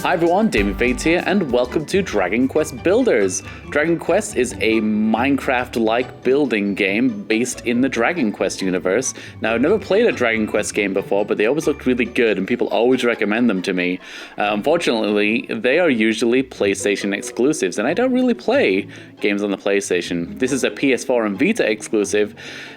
Hi everyone, Damien Fates here, and welcome to Dragon Quest Builders. Dragon Quest is a Minecraft-like building game based in the Dragon Quest universe. Now, I've never played a Dragon Quest game before, but they always look really good, and people always recommend them to me. Unfortunately, they are usually PlayStation exclusives, and I don't really play games on the PlayStation. This is a PS4 and Vita exclusive,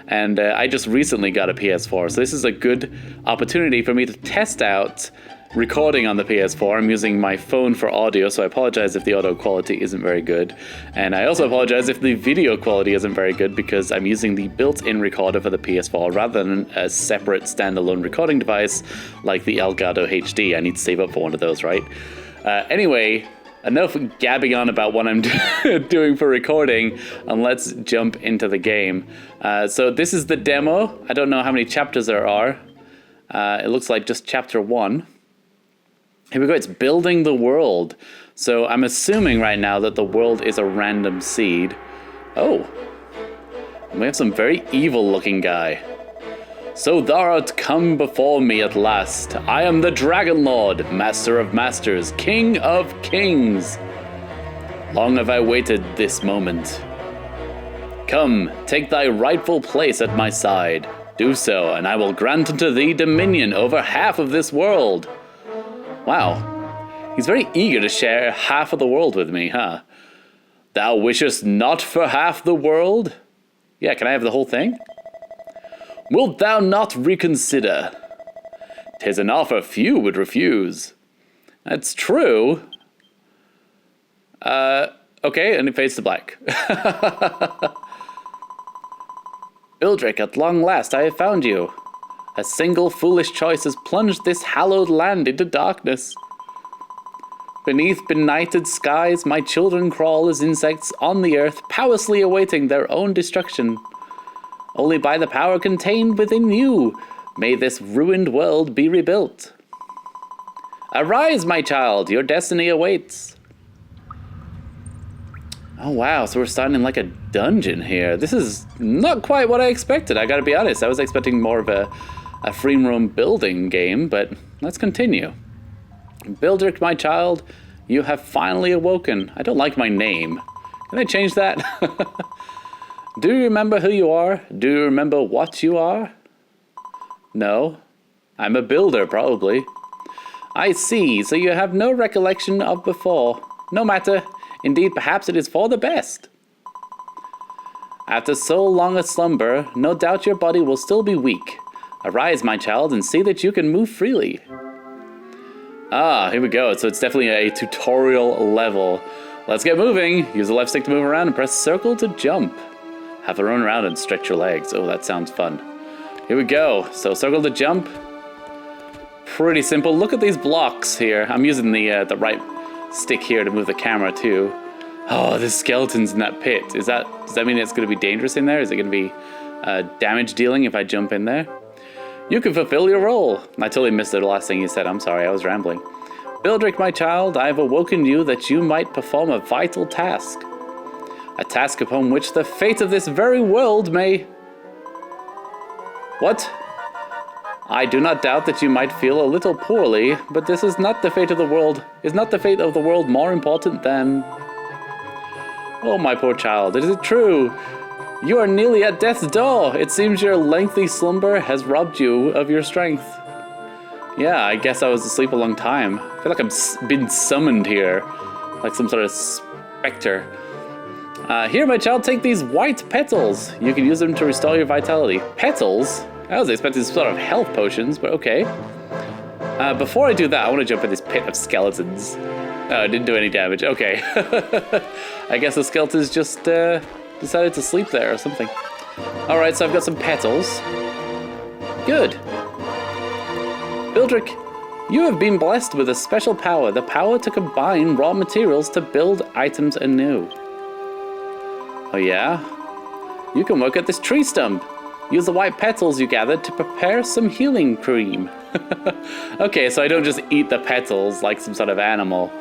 and I just recently got a PS4, so this is a good opportunity for me to test out recording on the PS4. I'm using my phone for audio, so I apologize if the audio quality isn't very good. And I also apologize if the video quality isn't very good because I'm using the built-in recorder for the PS4 rather than a separate standalone recording device like the Elgato HD. I need to save up for one of those, right? Anyway, enough gabbing on about what I'm doing for recording, and let's jump into the game. So this is the demo. I don't know how many chapters there are. It looks like just chapter 1. Here we go, it's building the world. So I'm assuming right now that the world is a random seed. Oh, we have some very evil looking guy. So thou art come before me at last. I am the Dragon Lord, Master of Masters, King of Kings. Long have I waited this moment. Come, take thy rightful place at my side. Do so, and I will grant unto thee dominion over half of this world. Wow, he's very eager to share half of the world with me, huh? Thou wishest not for half the world? Yeah, can I have the whole thing? Wilt thou not reconsider? 'Tis an offer few would refuse. That's true. Okay, and it fades to black. Bildrick, at long last I have found you. A single foolish choice has plunged this hallowed land into darkness. Beneath benighted skies, my children crawl as insects on the earth, powerlessly awaiting their own destruction. Only by the power contained within you may this ruined world be rebuilt. Arise, my child, your destiny awaits. Oh wow, so we're starting in like a dungeon here. This is not quite what I expected, I gotta be honest. I was expecting more of a free roam building game, but let's continue. Bildrick, my child, you have finally awoken. I don't like my name. Can I change that? Do you remember who you are? Do you remember what you are? No. I'm a builder, probably. I see, so you have no recollection of before. No matter. Indeed, perhaps it is for the best. After so long a slumber, no doubt your body will still be weak. Arise, my child, and see that you can move freely. Ah, here we go. So it's definitely a tutorial level. Let's get moving. Use the left stick to move around and press circle to jump. Have to run around and stretch your legs. Oh, that sounds fun. Here we go. So circle to jump. Pretty simple. Look at these blocks here. I'm using the right stick here to move the camera too. Oh, there's skeletons in that pit. Does that mean it's going to be dangerous in there? Is it going to be damage dealing if I jump in there? You can fulfill your role. I totally missed the last thing you said. I'm sorry, I was rambling. Bildrick, my child, I have awoken you that you might perform a vital task. A task upon which the fate of this very world may... What? I do not doubt that you might feel a little poorly, but this is not the fate of the world. Is not the fate of the world more important than... Oh, my poor child, is it true? You are nearly at death's door. It seems your lengthy slumber has robbed you of your strength. Yeah, I guess I was asleep a long time. I feel like I've been summoned here, like some sort of specter. Here, my child, take these white petals. You can use them to restore your vitality. Petals? I was expecting some sort of health potions, but okay. Before I do that, I want to jump in this pit of skeletons. Oh, it didn't do any damage. Okay. I guess the skeletons just decided to sleep there or something. Alright, so I've got some petals. Good. Bildrick, you have been blessed with a special power, the power to combine raw materials to build items anew. Oh yeah? You can work at this tree stump. Use the white petals you gathered to prepare some healing cream. Okay, so I don't just eat the petals like some sort of animal.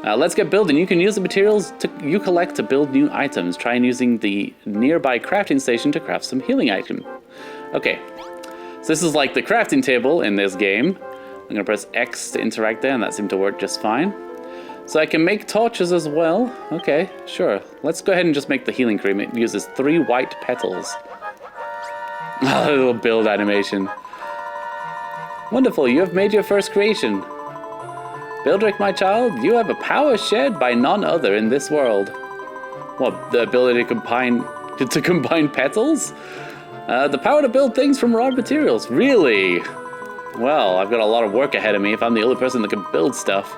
Let's get building. You can use the materials you collect to build new items. Try using the nearby crafting station to craft some healing item. Okay, so this is like the crafting table in this game. I'm gonna press X to interact there, and that seemed to work just fine. So I can make torches as well. Okay, sure. Let's go ahead and just make the healing cream. It uses 3 white petals. A little build animation. Wonderful, you have made your first creation. Bildrick, my child, you have a power shared by none other in this world. What, the ability to combine petals? The power to build things from raw materials. Really? Well, I've got a lot of work ahead of me if I'm the only person that can build stuff.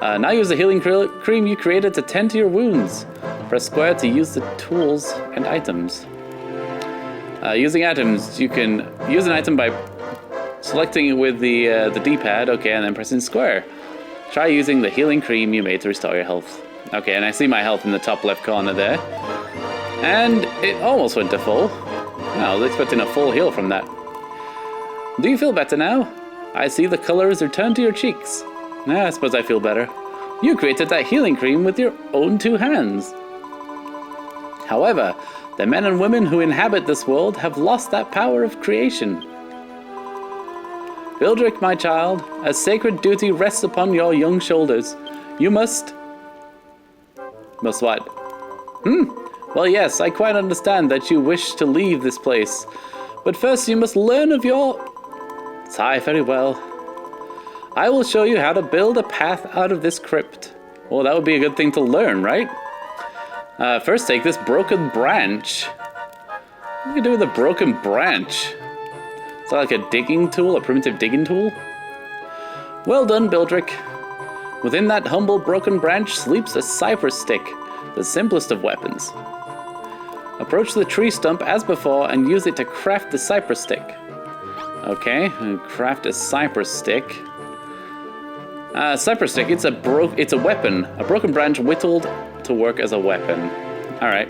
Now use the healing cream you created to tend to your wounds. Press square to use the tools and items. Using items, you can use an item by selecting it with the D-pad, okay, and then pressing square. Try using the healing cream you made to restore your health. Okay, and I see my health in the top left corner there. And it almost went to full. I was expecting a full heal from that. Do you feel better now? I see the color has returned to your cheeks. I suppose I feel better. You created that healing cream with your own 2 hands. However, the men and women who inhabit this world have lost that power of creation. Bildrick, my child, a sacred duty rests upon your young shoulders. You must... Must what? Well, yes, I quite understand that you wish to leave this place. But first you must learn of your... Sigh, very well. I will show you how to build a path out of this crypt. Well, that would be a good thing to learn, right? First take this broken branch. What do you do with a broken branch? Is that like a digging tool, a primitive digging tool? Well done, Bildrick. Within that humble broken branch sleeps a cypress stick, the simplest of weapons. Approach the tree stump as before and use it to craft the cypress stick. Okay, craft a cypress stick. Cypress stick, it's a weapon. A broken branch whittled to work as a weapon. Alright.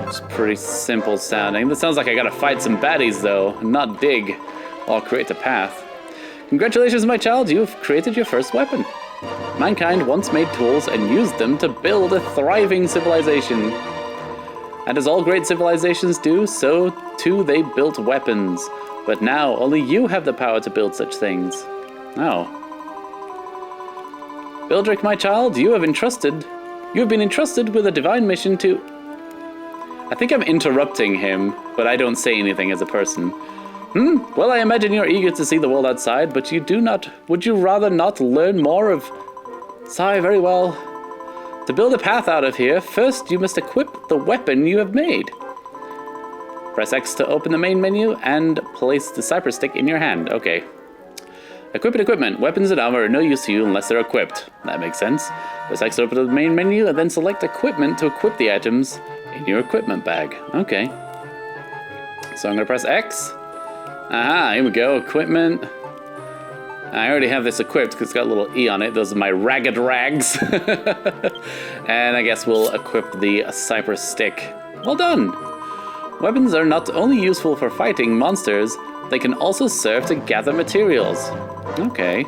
It's pretty simple sounding. That sounds like I gotta fight some baddies though, not dig. Or create a path. Congratulations, my child, you have created your first weapon. Mankind once made tools and used them to build a thriving civilization. And as all great civilizations do, so too they built weapons. But now only you have the power to build such things. Oh. Bildrick, my child, you have been entrusted with a divine mission to... I think I'm interrupting him, but I don't say anything as a person. Well, I imagine you're eager to see the world outside, but would you rather not learn more of... Sigh, very well. To build a path out of here, first you must equip the weapon you have made. Press X to open the main menu and place the cypress stick in your hand. Okay. Equip equipment. Weapons and armor are no use to you unless they're equipped. That makes sense. Press X to open the main menu and then select equipment to equip the items in your equipment bag. Okay. So I'm going to press X. Aha, here we go. Equipment. I already have this equipped because it's got a little E on it. Those are my ragged rags. And I guess we'll equip the cypress stick. Well done. Weapons are not only useful for fighting monsters, they can also serve to gather materials. Okay.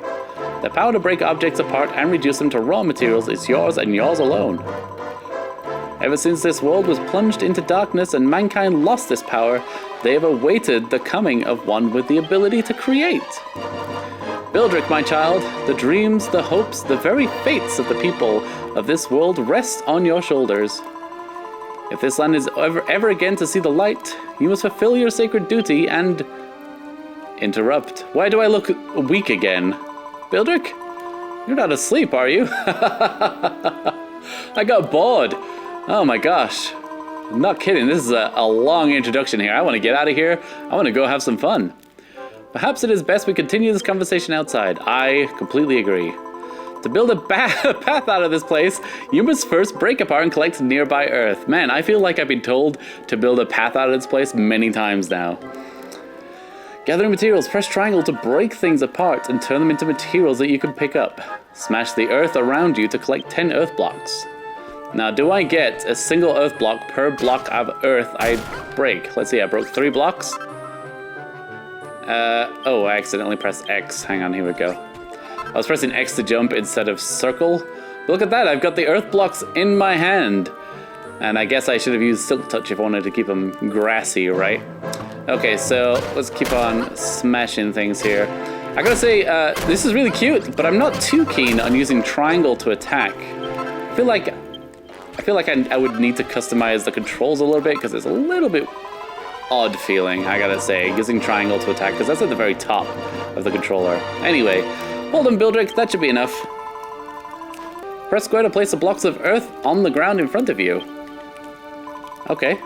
The power to break objects apart and reduce them to raw materials is yours and yours alone. Ever since this world was plunged into darkness and mankind lost this power, they have awaited the coming of one with the ability to create. Bildrick, my child, the dreams, the hopes, the very fates of the people of this world rest on your shoulders. If this land is ever again to see the light, you must fulfill your sacred duty and... Interrupt. Why do I look weak again? Bildrick? You're not asleep, are you? I got bored. Oh my gosh. I'm not kidding, this is a long introduction here. I want to get out of here. I want to go have some fun. Perhaps it is best we continue this conversation outside. I completely agree. To build a path out of this place, you must first break apart and collect nearby earth. Man, I feel like I've been told to build a path out of this place many times now. Gathering materials, press triangle to break things apart and turn them into materials that you can pick up. Smash the earth around you to collect 10 earth blocks. Now, do I get a single earth block per block of earth I break? Let's see, I broke 3 blocks. Oh, I accidentally pressed X. Hang on, here we go. I was pressing X to jump instead of circle. But look at that, I've got the earth blocks in my hand. And I guess I should have used Silk Touch if I wanted to keep them grassy, right? Okay, so let's keep on smashing things here. I gotta say, this is really cute, but I'm not too keen on using triangle to attack. I feel like I would need to customize the controls a little bit because it's a little bit odd feeling, I gotta say, using triangle to attack because that's at the very top of the controller. Anyway, hold on, Bildrick, that should be enough. Press square to place the blocks of earth on the ground in front of you. Okay.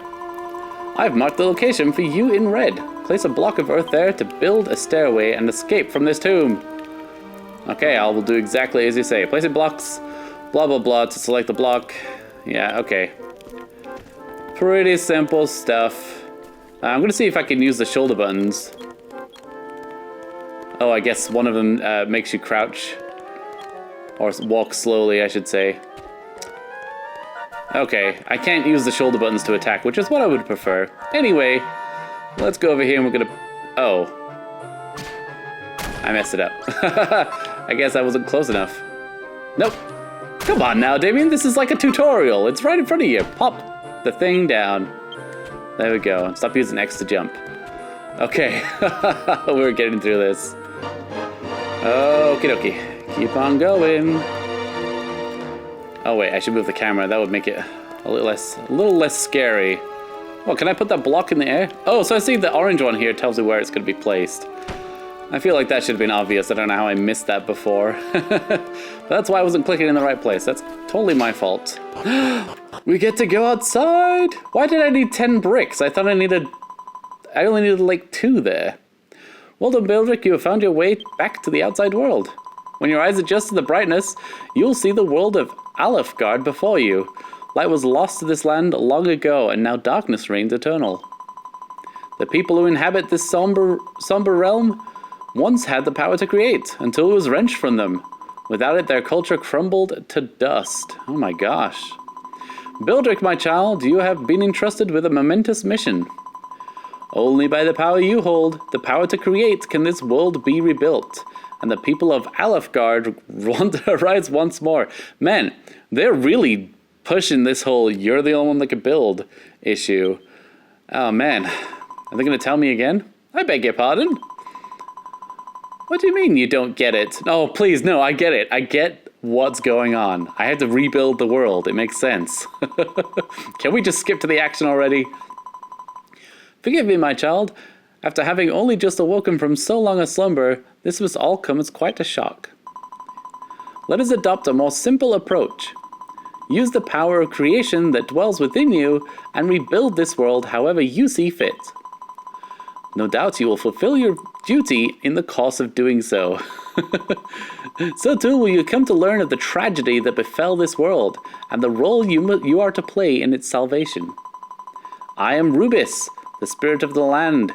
I've marked the location for you in red. Place a block of earth there to build a stairway and escape from this tomb. Okay, I will do exactly as you say. Placing blocks, blah blah blah to select the block. Yeah, okay. Pretty simple stuff. I'm gonna see if I can use the shoulder buttons. Oh, I guess one of them makes you crouch. Or walk slowly, I should say. Okay, I can't use the shoulder buttons to attack, which is what I would prefer. Anyway, let's go over here and we're gonna... Oh. I messed it up. I guess I wasn't close enough. Nope. Come on now, Damien, this is like a tutorial. It's right in front of you. Pop the thing down. There we go. Stop using X to jump. Okay. We're getting through this. Okie dokie. Keep on going. Oh wait, I should move the camera. That would make it a little less scary. Well, can I put that block in the air? Oh, so I see the orange one here tells me where it's going to be placed. I feel like that should have been obvious. I don't know how I missed that before. But that's why I wasn't clicking in the right place. That's totally my fault. We get to go outside. Why did I need 10 bricks? I thought I only needed like 2 there. Well done, Bildrick. You have found your way back to the outside world. When your eyes adjust to the brightness, you'll see the world of Alefgard before you. Light was lost to this land long ago, and now darkness reigns eternal. The people who inhabit this somber realm once had the power to create, until it was wrenched from them. Without it, their culture crumbled to dust. Oh my gosh. Bildrick, my child, you have been entrusted with a momentous mission. Only by the power you hold, the power to create, can this world be rebuilt, and the people of Alefgard want to rise once more. Man, they're really pushing this whole "you're the only one that can build" issue. Oh man, are they going to tell me again? I beg your pardon? What do you mean you don't get it? Oh, please, no, I get it. I get what's going on. I have to rebuild the world. It makes sense. Can we just skip to the action already? Forgive me, my child. After having only just awoken from so long a slumber, this must all come as quite a shock. Let us adopt a more simple approach. Use the power of creation that dwells within you and rebuild this world however you see fit. No doubt you will fulfill your duty in the course of doing so. So too will you come to learn of the tragedy that befell this world and the role you are to play in its salvation. I am Rubis, the spirit of the land.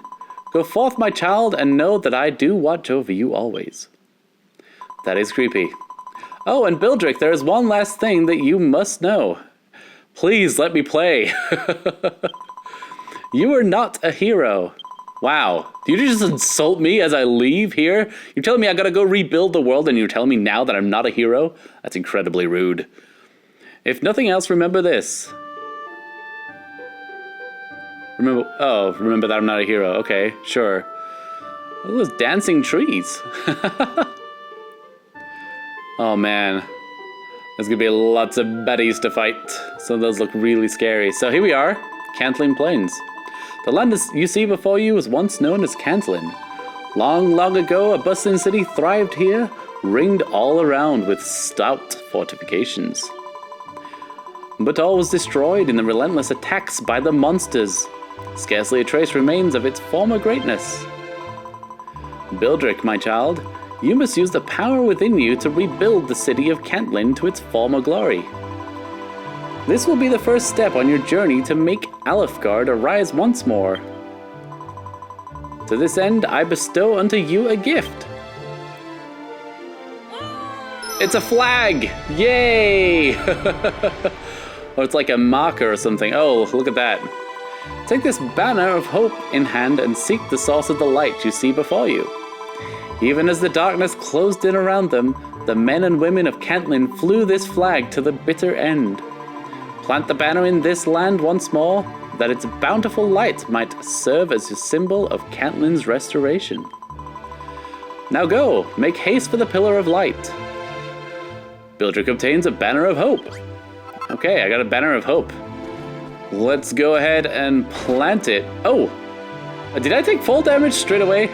Go forth, my child, and know that I do watch over you always. That is creepy. Oh, and Bildrick, there is one last thing that you must know. Please let me play. You are not a hero. Wow. Do you just insult me as I leave here? You're telling me I gotta go rebuild the world and you're telling me now that I'm not a hero? That's incredibly rude. If nothing else, remember this. Remember that I'm not a hero. Okay, sure. Look at those dancing trees. Oh man. There's gonna be lots of baddies to fight. Some of those look really scary. So here we are, Cantlin Plains. The land you see before you was once known as Cantlin. Long, long ago, a bustling city thrived here, ringed all around with stout fortifications. But all was destroyed in the relentless attacks by the monsters. Scarcely a trace remains of its former greatness. Bildrick, my child, you must use the power within you to rebuild the city of Cantlin to its former glory. This will be the first step on your journey to make Alefgard arise once more. To this end, I bestow unto you a gift. It's a flag! Yay! Or it's like a marker or something. Oh, look at that. Take this banner of hope in hand and seek the source of the light you see before you. Even as the darkness closed in around them, the men and women of Cantlin flew this flag to the bitter end. Plant the banner in this land once more, that its bountiful light might serve as a symbol of Cantlin's restoration. Now go, make haste for the Pillar of Light. Bildrick obtains a Banner of Hope. Okay, I got a Banner of Hope. Let's go ahead and plant it. Oh, did I take fall damage straight away?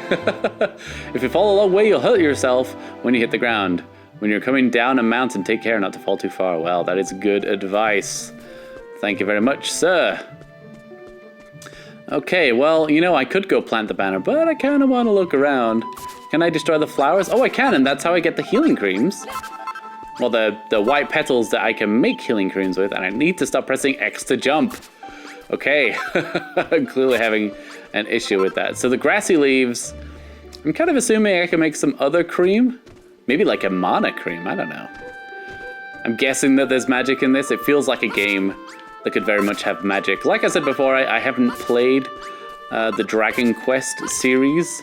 If you fall a long way, you'll hurt yourself when you hit the ground. When you're coming down a mountain, take care not to fall too far. Well, that is good advice. Thank you very much, sir. Okay, well, you know, I could go plant the banner, but I kind of want to look around. Can I destroy the flowers? Oh, I can, and that's how I get the healing creams. Well, the white petals that I can make healing creams with, and I need to stop pressing X to jump. Okay, I'm clearly having an issue with that. So the grassy leaves, I'm kind of assuming I can make some other cream. Maybe like a mana cream, I don't know. I'm guessing that there's magic in this. It feels like a game that could very much have magic. Like I said before, I haven't played the Dragon Quest series,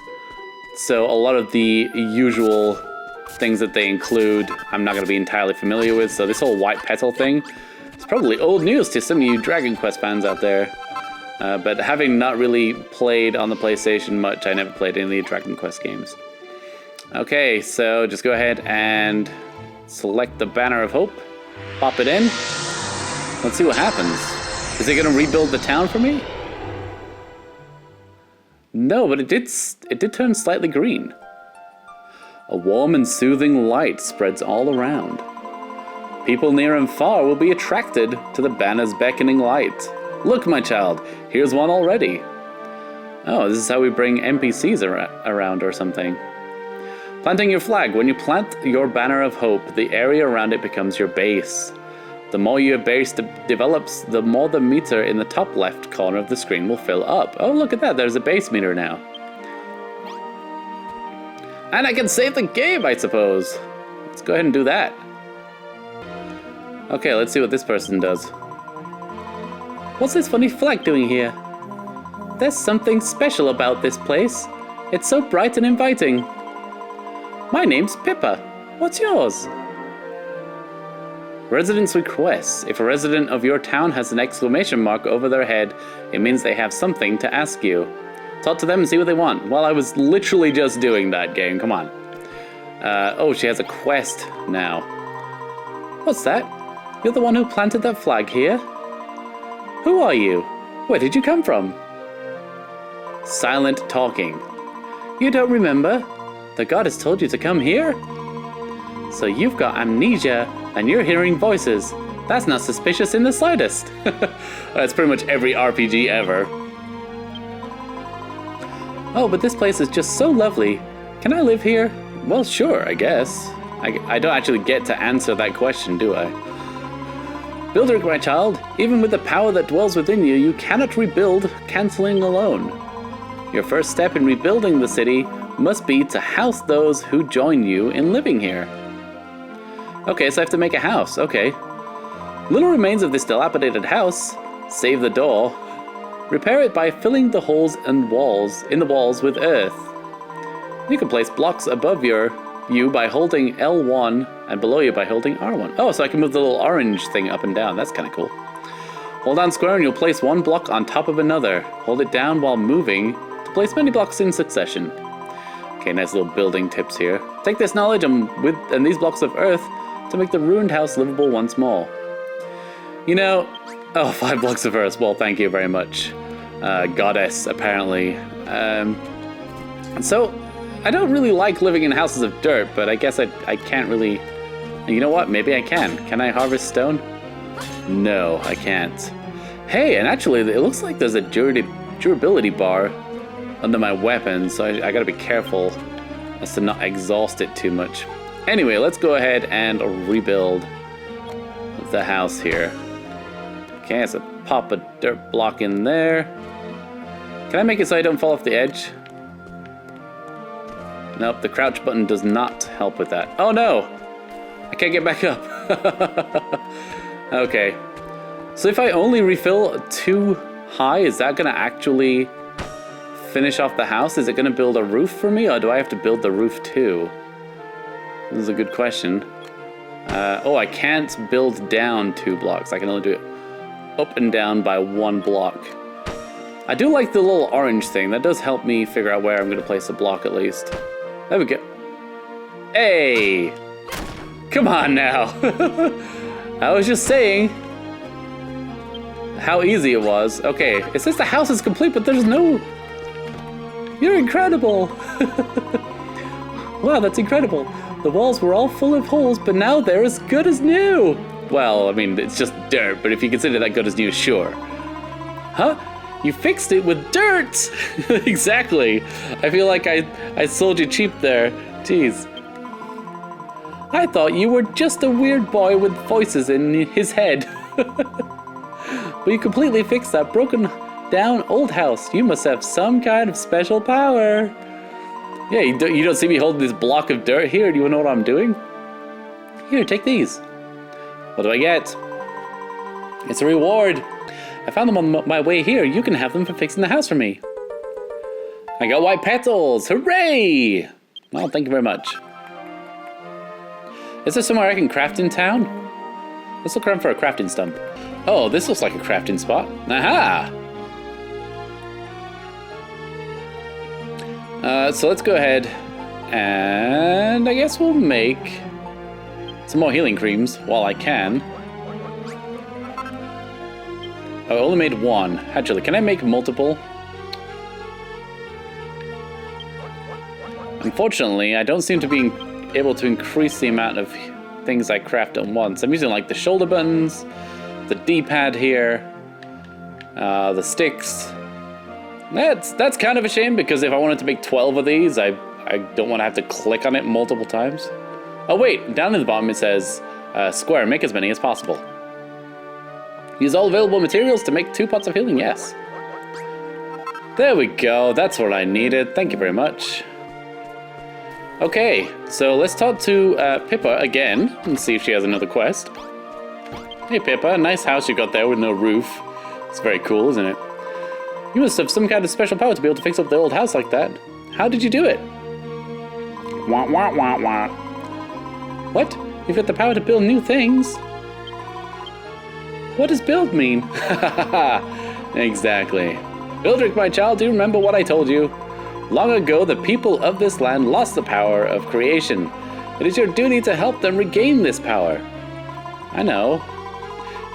so a lot of the usual things that they include, I'm not going to be entirely familiar with. So this whole white petal thing is probably old news to some of you Dragon Quest fans out there. But having not really played on the PlayStation much, I never played any of the Dragon Quest games. Okay, so just go ahead and select the Banner of Hope, pop it in. Let's see what happens. Is it going to rebuild the town for me? No, but it did turn slightly green. A warm and soothing light spreads all around. People near and far will be attracted to the banner's beckoning light. Look, my child, here's one already. Oh, this is how we bring NPCs around or something. Planting your flag. When you plant your Banner of Hope, the area around it becomes your base. The more your base develops, the more the meter in the top left corner of the screen will fill up. Oh, look at that, there's a base meter now. And I can save the game, I suppose. Let's go ahead and do that. Okay, let's see what this person does. What's this funny flag doing here? There's something special about this place. It's so bright and inviting. My name's Pippa. What's yours? Residents requests. If a resident of your town has an exclamation mark over their head, it means they have something to ask you. Talk to them and see what they want. Well, I was literally just doing that, game. Come on. Oh, she has a quest now. What's that? You're the one who planted that flag here? Who are you? Where did you come from? Silent talking. You don't remember? The goddess told you to come here? So you've got amnesia and you're hearing voices. That's not suspicious in the slightest. That's pretty much every RPG ever. Oh, but this place is just so lovely. Can I live here? Well, sure, I guess. I don't actually get to answer that question, do I? Bildrick, my child, even with the power that dwells within you, you cannot rebuild canceling alone. Your first step in rebuilding the city must be to house those who join you in living here. Okay, so I have to make a house, okay. Little remains of this dilapidated house. Save the door. Repair it by filling the holes in the walls with earth. You can place blocks above you by holding L1 and below you by holding R1. Oh, so I can move the little orange thing up and down. That's kind of cool. Hold down square and you'll place one block on top of another. Hold it down while moving to place many blocks in succession. Okay, nice little building tips here. Take this knowledge and these blocks of earth to make the ruined house livable once more. You know, oh, 5 blocks of earth. Well, thank you very much, goddess, apparently. So, I don't really like living in houses of dirt, but I guess I can't really... You know what? Maybe I can. Can I harvest stone? No, I can't. Hey, and actually, it looks like there's a durability bar under my weapon, so I gotta be careful as to not exhaust it too much. Anyway, let's go ahead and rebuild the house here. Okay, so pop a dirt block in there. Can I make it so I don't fall off the edge? Nope, the crouch button does not help with that. Oh no! I can't get back up. Okay. So if I only refill too high, is that gonna actually finish off the house? Is it gonna build a roof for me, or do I have to build the roof too? This is a good question. Oh, I can't build down 2 blocks. I can only do it up and down by 1 block. I do like the little orange thing. That does help me figure out where I'm going to place a block at least. There we go. Hey! Come on now. I was just saying how easy it was. Okay, it says the house is complete, but there's no... You're incredible. Wow, that's incredible. The walls were all full of holes, but now they're as good as new. Well, I mean, it's just dirt, but if you consider that good as new, sure. Huh? You fixed it with dirt! Exactly. I feel like I sold you cheap there. Jeez. I thought you were just a weird boy with voices in his head. But you completely fixed that broken down old house. You must have some kind of special power. Yeah, you don't see me holding this block of dirt here. Do you know what I'm doing? Here, take these. What do I get? It's a reward. I found them on my way here. You can have them for fixing the house for me. I got white petals. Hooray! Well, thank you very much. Is there somewhere I can craft in town? Let's look around for a crafting stump. Oh, this looks like a crafting spot. Aha! So let's go ahead and I guess we'll make some more healing creams while I can. I only made one. Actually, can I make multiple? Unfortunately, I don't seem to be able to increase the amount of things I craft at once. I'm using like the shoulder buttons, the D-pad here, the sticks. That's kind of a shame because if I wanted to make 12 of these, I don't want to have to click on it multiple times. Oh wait, down in the bottom it says square, make as many as possible. Use all available materials to make 2 pots of healing, yes. There we go, that's what I needed. Thank you very much. Okay, so let's talk to Pippa again and see if she has another quest. Hey Pippa, nice house you got there with no roof. It's very cool, isn't it? You must have some kind of special power to be able to fix up the old house like that. How did you do it? Wah, wah, wah, wah. What? You've got the power to build new things? What does build mean? Exactly. Bildrick, my child, do you remember what I told you? Long ago, the people of this land lost the power of creation. It is your duty to help them regain this power. I know.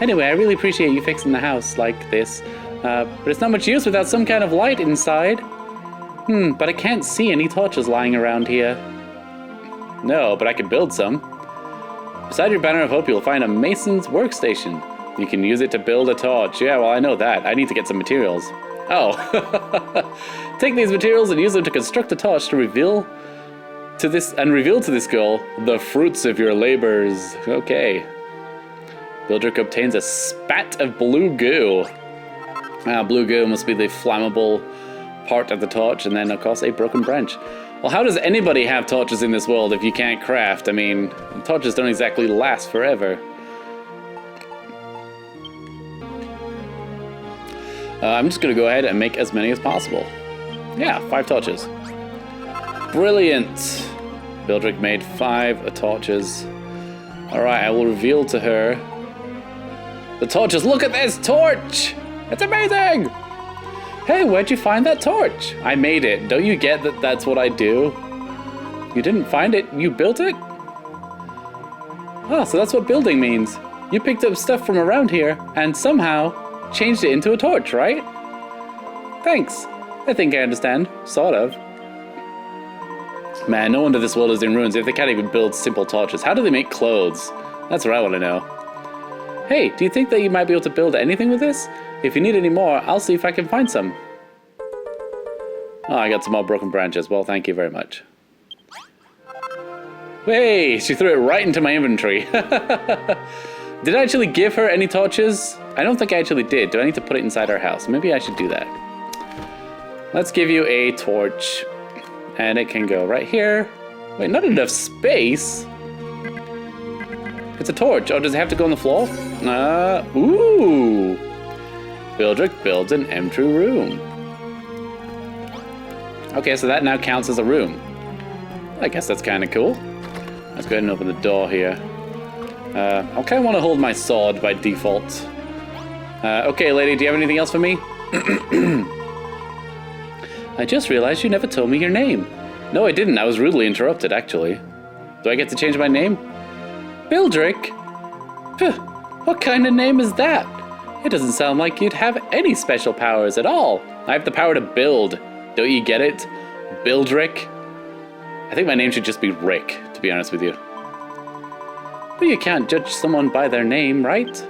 Anyway, I really appreciate you fixing the house like this. But it's not much use without some kind of light inside. But I can't see any torches lying around here. No, but I could build some. Beside your banner of hope, you'll find a mason's workstation. You can use it to build a torch. Yeah, well, I know that. I need to get some materials. Oh. Take these materials and use them to construct a torch to reveal to this girl the fruits of your labors. Okay. Bildrick obtains a spat of blue goo. Blue goo must be the flammable part of the torch, and then, of course, a broken branch. Well, how does anybody have torches in this world if you can't craft? I mean, torches don't exactly last forever. I'm just going to go ahead and make as many as possible. Yeah, 5 torches. Brilliant! Bildrick made 5 torches. Alright, I will reveal to her the torches. Look at this torch! It's amazing! Hey, where'd you find that torch? I made it. Don't you get that that's what I do? You didn't find it, you built it? Oh, so that's what building means. You picked up stuff from around here and somehow changed it into a torch, right? Thanks. I think I understand. Sort of. Man, no wonder this world is in ruins if they can't even build simple torches. How do they make clothes? That's what I want to know. Hey, do you think that you might be able to build anything with this? If you need any more, I'll see if I can find some. Oh, I got some more broken branches. Well, thank you very much. Hey, she threw it right into my inventory. Did I actually give her any torches? I don't think I actually did. Do I need to put it inside our house? Maybe I should do that. Let's give you a torch. And it can go right here. Wait, not enough space. It's a torch. Oh, does it have to go on the floor? Ooh. Bildrick builds an empty room. Okay, so that now counts as a room. I guess that's kind of cool. Let's go ahead and open the door here. I kind of want to hold my sword by default. Okay, lady, do you have anything else for me? I just realized you never told me your name. No, I didn't. I was rudely interrupted, actually. Do I get to change my name? Bildrick? Phew, what kind of name is that? It doesn't sound like you'd have any special powers at all. I have the power to build. Don't you get it? Bildrick? I think my name should just be Rick, to be honest with you. But you can't judge someone by their name, right?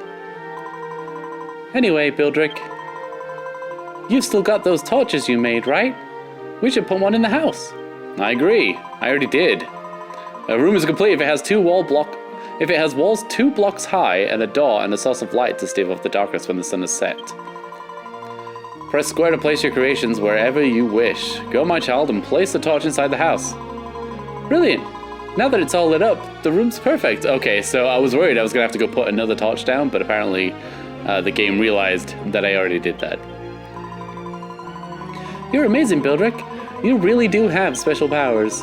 Anyway, Bildrick, you've still got those torches you made, right? We should put one in the house. I agree. I already did. A room is complete if it has if it has walls 2 blocks high and a door and a source of light to stave off the darkness when the sun is set. Press square to place your creations wherever you wish. Go, my child, and place the torch inside the house. Brilliant. Now that it's all lit up, the room's perfect. Okay, so I was worried I was going to have to go put another torch down, but apparently the game realized that I already did that. You're amazing, Bildrick. You really do have special powers.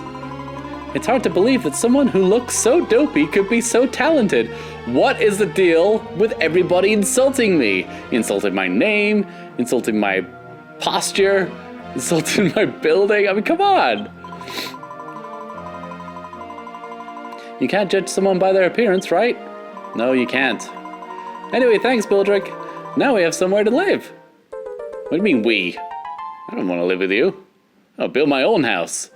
It's hard to believe that someone who looks so dopey could be so talented. What is the deal with everybody insulting me? Insulting my name, insulting my posture, insulting my building. I mean, come on. You can't judge someone by their appearance, right? No, you can't. Anyway, thanks, Bildrick. Now we have somewhere to live. What do you mean, we? I don't want to live with you. I'll build my own house.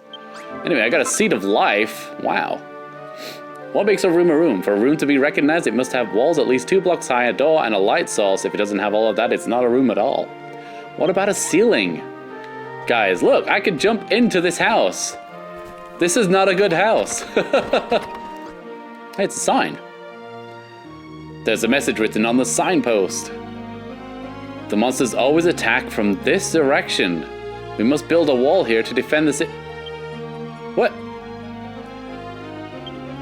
Anyway, I got a seat of life. Wow. What makes a room a room? For a room to be recognized, it must have walls at least 2 blocks high, a door, and a light source. If it doesn't have all of that, it's not a room at all. What about a ceiling? Guys, look, I could jump into this house. This is not a good house. Hey, it's a sign. There's a message written on the signpost. The monsters always attack from this direction. We must build a wall here to defend the city. What?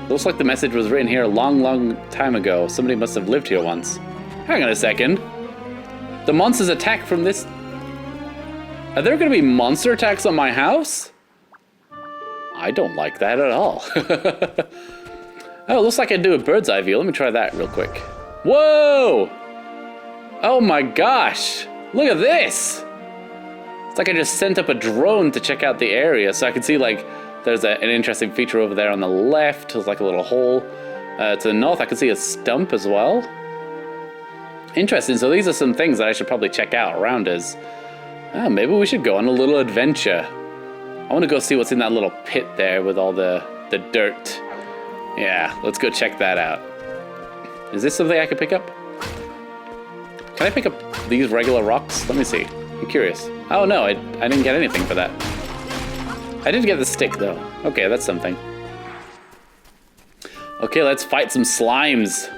Looks like the message was written here a long time ago. Somebody must have lived here once. Hang on a second. The monsters attack from this... Are there going to be monster attacks on my house? I don't like that at all. Oh, it looks like I can do a bird's eye view. Let me try that real quick. Whoa! Oh my gosh! Look at this! It's like I just sent up a drone to check out the area, so I can see, like, there's an interesting feature over there on the left. There's like a little hole. To the north, I can see a stump as well. Interesting. So these are some things that I should probably check out around us. Oh, maybe we should go on a little adventure. I want to go see what's in that little pit there with all the dirt. Yeah, let's go check that out. Is this something I can pick up? Can I pick up these regular rocks? Let me see. I'm curious. Oh no, I didn't get anything for that. I did get the stick though. Okay, that's something. Okay, let's fight some slimes.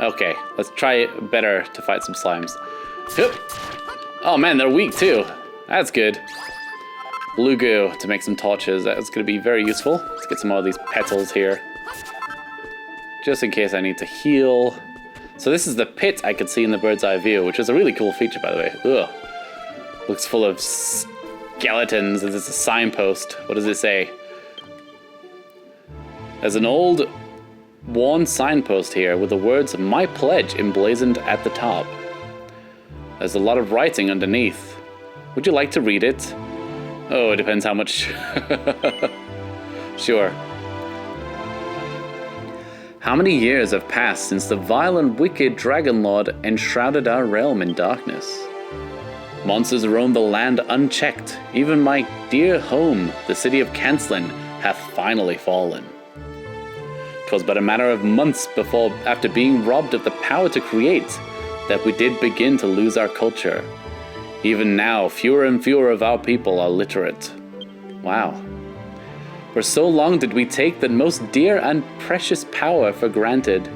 Okay, let's try better to fight some slimes. Oh man, they're weak too. That's good. Blue goo to make some torches. That's going to be very useful. Let's get some more of these petals here. Just in case I need to heal. So this is the pit I could see in the bird's eye view, which is a really cool feature, by the way. Ugh. Looks full of skeletons. This is a signpost. What does it say? There's an old, worn signpost here with the words "My Pledge" emblazoned at the top. There's a lot of writing underneath. Would you like to read it? Oh, it depends how much. Sure. How many years have passed since the vile and wicked Dragon Lord enshrouded our realm in darkness? Monsters roam the land unchecked. Even my dear home, the city of Canslin, hath finally fallen. 'Twas but a matter of months after being robbed of the power to create, that we did begin to lose our culture. Even now, fewer and fewer of our people are literate. Wow. For so long did we take the most dear and precious power for granted,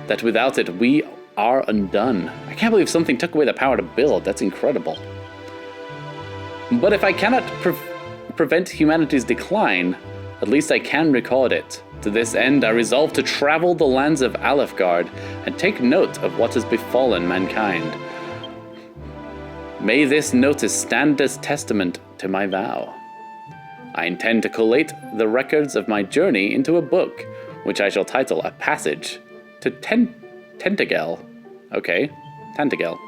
that without it we are undone. I can't believe something took away the power to build. That's incredible. But if I cannot prevent humanity's decline, at least I can record it. To this end, I resolve to travel the lands of Alefgard and take note of what has befallen mankind. May this notice stand as testament to my vow. I intend to collate the records of my journey into a book, which I shall title A Passage to Tentagel. Okay, Tentagel.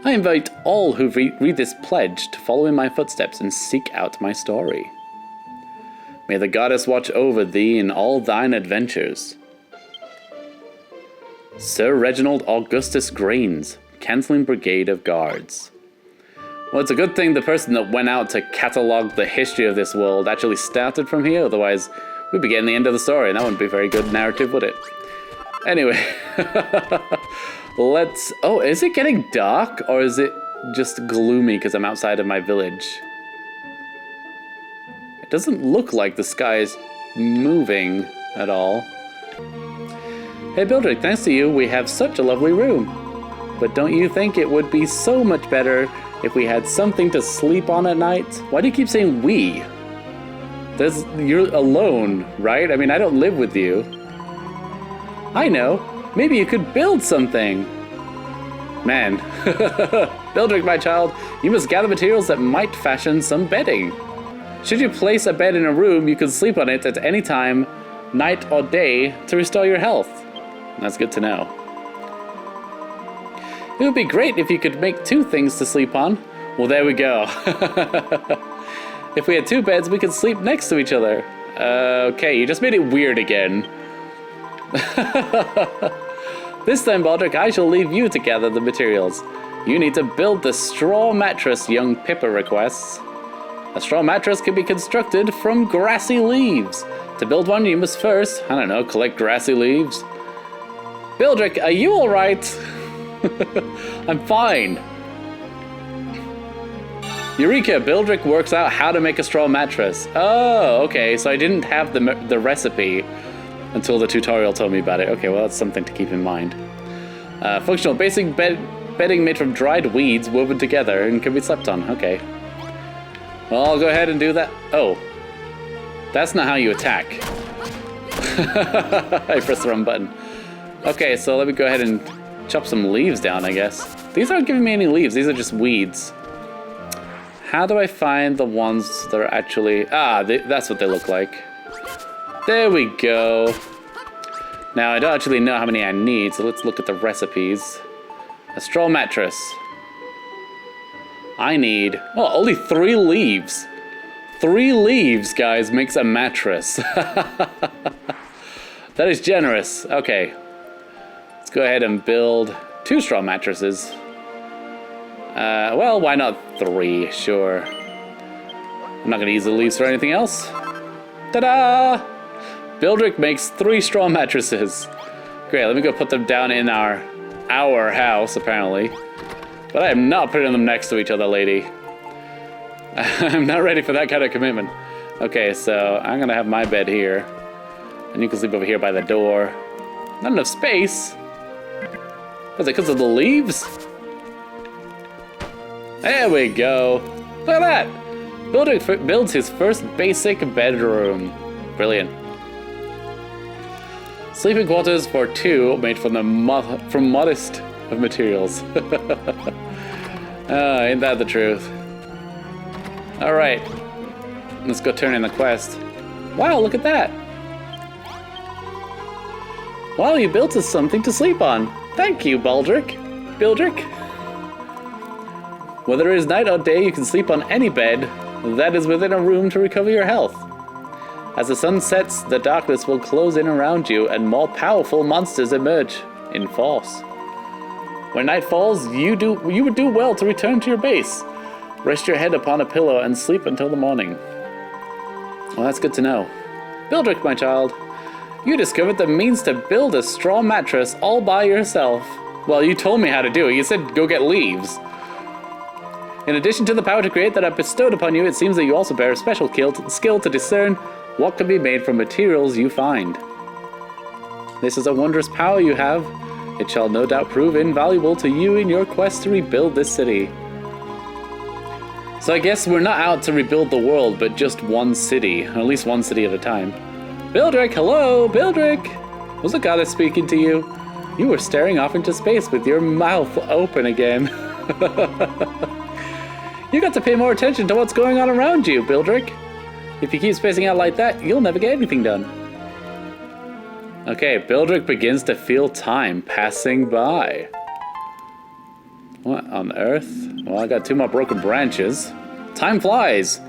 I invite all who read this pledge to follow in my footsteps and seek out my story. May the goddess watch over thee in all thine adventures. Sir Reginald Augustus Grains, cancelling brigade of guards. Well, it's a good thing the person that went out to catalogue the history of this world actually started from here, otherwise we'd be getting the end of the story, and that wouldn't be a very good narrative, would it? Anyway, let's... Oh, is it getting dark, or is it just gloomy because I'm outside of my village? It doesn't look like the sky is moving at all. Hey Bildrick, thanks to you, we have such a lovely room. But don't you think it would be so much better if we had something to sleep on at night? Why do you keep saying we? You're alone, right? I mean, I don't live with you. I know. Maybe you could build something. Man. Bildrick, my child, you must gather materials that might fashion some bedding. Should you place a bed in a room, you can sleep on it at any time, night or day, to restore your health. That's good to know. It would be great if you could make 2 things to sleep on. Well, there we go. If we had 2 beds, we could sleep next to each other. Okay, you just made it weird again. This time, Baldric, I shall leave you to gather the materials. You need to build the straw mattress young Pippa requests. A straw mattress can be constructed from grassy leaves. To build one, you must first, I don't know, collect grassy leaves. Bildrick, are you alright? I'm fine. Eureka, Bildrick works out how to make a straw mattress. Oh, okay, so I didn't have the recipe until the tutorial told me about it. Okay, well, that's something to keep in mind. Functional basic bedding made from dried weeds woven together and can be slept on. Okay. Well, I'll go ahead and do that. Oh. That's not how you attack. I pressed the wrong button. Okay, so let me go ahead and chop some leaves down, I guess. These aren't giving me any leaves. These are just weeds. How do I find the ones that are actually... that's what they look like. There we go. Now, I don't actually know how many I need, so let's look at the recipes. A straw mattress. I need... Oh, only 3 leaves. 3 leaves, guys, makes a mattress. That is generous. Okay. Let's go ahead and build 2 straw mattresses. Well, why not 3? Sure. I'm not going to use the leaves for anything else. Ta-da! Bildrick makes 3 straw mattresses. Great, let me go put them down in our house, apparently. But I am not putting them next to each other, lady. I'm not ready for that kind of commitment. Okay, so I'm going to have my bed here. And you can sleep over here by the door. Not enough space. Was it because of the leaves? There we go. Look at that. Bildrick builds his first basic bedroom. Brilliant. Sleeping quarters for 2 made from modest of materials. Ain't that the truth? Alright. Let's go turn in the quest. Wow, look at that. Wow, you built us something to sleep on. Thank you, Bildrick. Whether it is night or day, you can sleep on any bed that is within a room to recover your health. As the sun sets, the darkness will close in around you and more powerful monsters emerge in force. When night falls, you would do well to return to your base. Rest your head upon a pillow and sleep until the morning. Well, that's good to know. Bildrick, my child, you discovered the means to build a straw mattress all by yourself. Well, you told me how to do it. You said go get leaves. In addition to the power to create that I've bestowed upon you, it seems that you also bear a special skill to discern what can be made from materials you find. This is a wondrous power you have. It shall no doubt prove invaluable to you in your quest to rebuild this city. So I guess we're not out to rebuild the world, but just one city, or at least one city at a time. Bildrick, hello, Bildrick! Was the goddess speaking to you? You were staring off into space with your mouth open again. You got to pay more attention to what's going on around you, Bildrick. If you keep spacing out like that, you'll never get anything done. Okay, Bildrick begins to feel time passing by. What on earth? Well, I got 2 more broken branches. Time flies.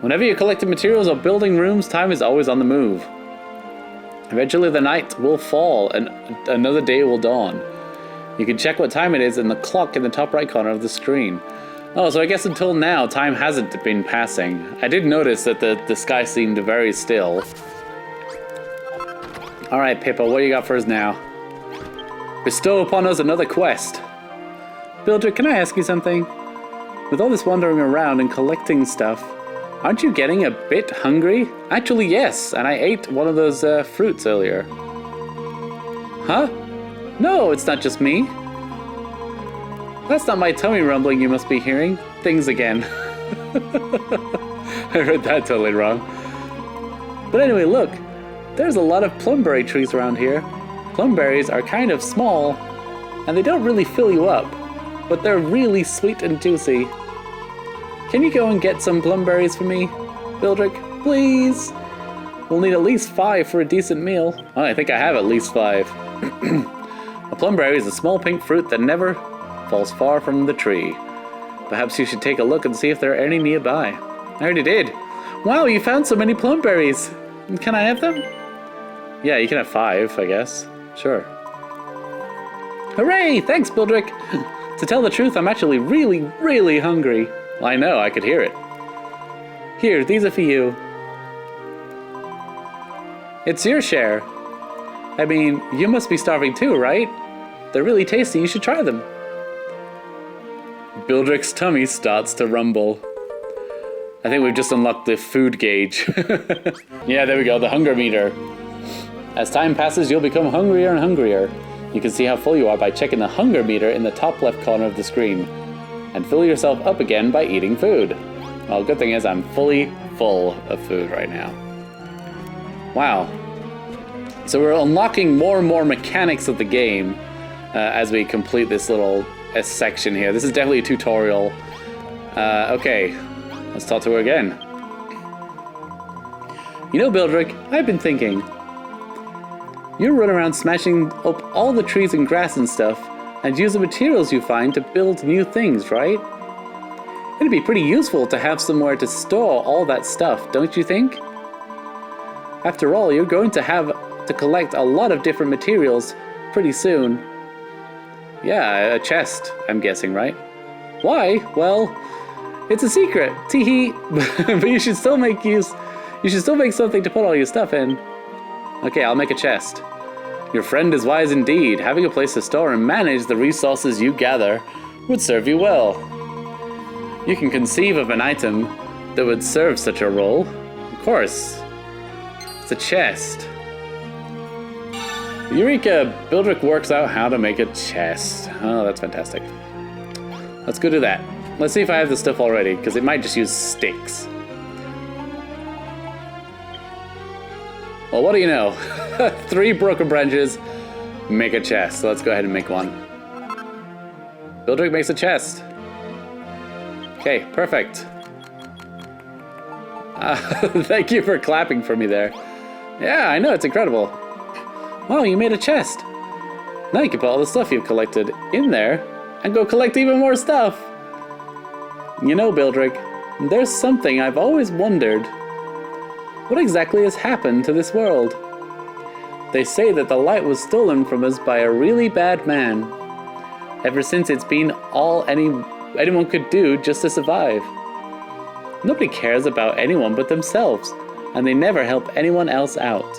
Whenever you're collecting materials or building rooms, time is always on the move. Eventually the night will fall and another day will dawn. You can check what time it is in the clock in the top right corner of the screen. Oh, so I guess until now, time hasn't been passing. I did notice that the sky seemed very still. Alright, Pippa, what do you got for us now? Bestow upon us another quest. Builder, can I ask you something? With all this wandering around and collecting stuff, aren't you getting a bit hungry? Actually, yes, and I ate one of those fruits earlier. Huh? No, it's not just me. That's not my tummy rumbling you must be hearing. Things again. I read that totally wrong. But anyway, look. There's a lot of plumberry trees around here. Plumberries are kind of small, and they don't really fill you up, but they're really sweet and juicy. Can you go and get some plumberries for me, Bildrick? Please? We'll need at least 5 for a decent meal. Oh, I think I have at least 5. A plumberry is a small pink fruit that never falls far from the tree. Perhaps you should take a look and see if there are any nearby. I already did. Wow, you found so many plumberries. Can I have them? Yeah, you can have 5, I guess. Sure. Hooray! Thanks, Bildrick! To tell the truth, I'm actually really, really hungry. Well, I know, I could hear it. Here, these are for you. It's your share. I mean, you must be starving too, right? They're really tasty, you should try them. Bildrick's tummy starts to rumble. I think we've just unlocked the food gauge. Yeah, there we go, the hunger meter. As time passes, you'll become hungrier and hungrier. You can see how full you are by checking the hunger meter in the top left corner of the screen. And fill yourself up again by eating food. Well, good thing is I'm fully full of food right now. Wow. So we're unlocking more and more mechanics of the game as we complete this little section here. This is definitely a tutorial. Okay, let's talk to her again. You know, Bildrick, I've been thinking. You run around smashing up all the trees and grass and stuff, and use the materials you find to build new things, right? It'd be pretty useful to have somewhere to store all that stuff, don't you think? After all, you're going to have to collect a lot of different materials pretty soon. Yeah, a chest, I'm guessing, right? Why? Well, it's a secret. Teehee. But you should still make something to put all your stuff in. Okay, I'll make a chest. Your friend is wise indeed. Having a place to store and manage the resources you gather would serve you well. You can conceive of an item that would serve such a role. Of course. It's a chest. Eureka! Bildrick works out how to make a chest. Oh, that's fantastic. Let's go do that. Let's see if I have the stuff already, because it might just use sticks. Well, what do you know? 3 broken branches make a chest. So let's go ahead and make one. Bildrick makes a chest. Okay, perfect. Thank you for clapping for me there. Yeah, I know, it's incredible. Wow, you made a chest. Now you can put all the stuff you've collected in there and go collect even more stuff. You know, Bildrick, there's something I've always wondered. What exactly has happened to this world? They say that the light was stolen from us by a really bad man. Ever since it's been all anyone could do just to survive. Nobody cares about anyone but themselves, and they never help anyone else out.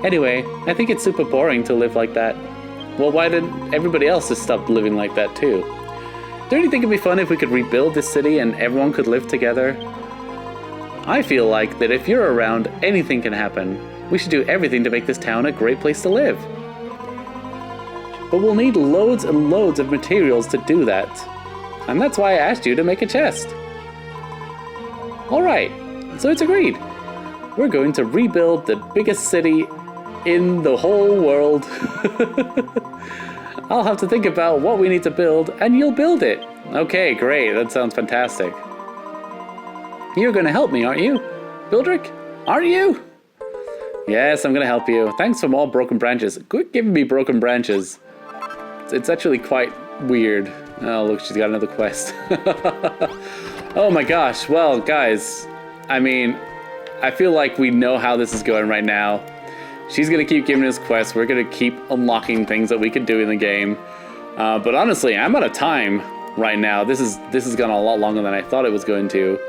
Anyway, I think it's super boring to live like that. Well, why didn't everybody else just stop living like that too? Don't you think it'd be fun if we could rebuild this city and everyone could live together? I feel like that if you're around, anything can happen. We should do everything to make this town a great place to live. But we'll need loads and loads of materials to do that. And that's why I asked you to make a chest. Alright, so it's agreed. We're going to rebuild the biggest city in the whole world. I'll have to think about what we need to build, and you'll build it. Okay, great, that sounds fantastic. You're gonna help me, aren't you? Bildrick, aren't you? Yes, I'm gonna help you. Thanks for more broken branches. Quit giving me broken branches. It's actually quite weird. Oh, look, she's got another quest. Oh my gosh, well, guys, I mean, I feel like we know how this is going right now. She's gonna keep giving us quests. We're gonna keep unlocking things that we can do in the game. But honestly, I'm out of time right now. This has gone a lot longer than I thought it was going to.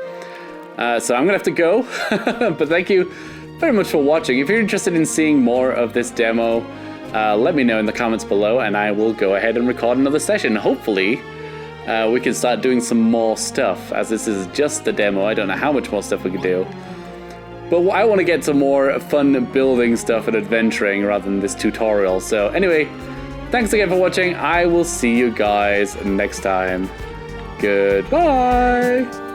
So I'm gonna have to go. But thank you very much for watching. If you're interested in seeing more of this demo, let me know in the comments below, and I will go ahead and record another session. Hopefully, we can start doing some more stuff, as this is just the demo. I don't know how much more stuff we can do. But I want to get some more fun building stuff and adventuring rather than this tutorial. So anyway, thanks again for watching. I will see you guys next time. Goodbye.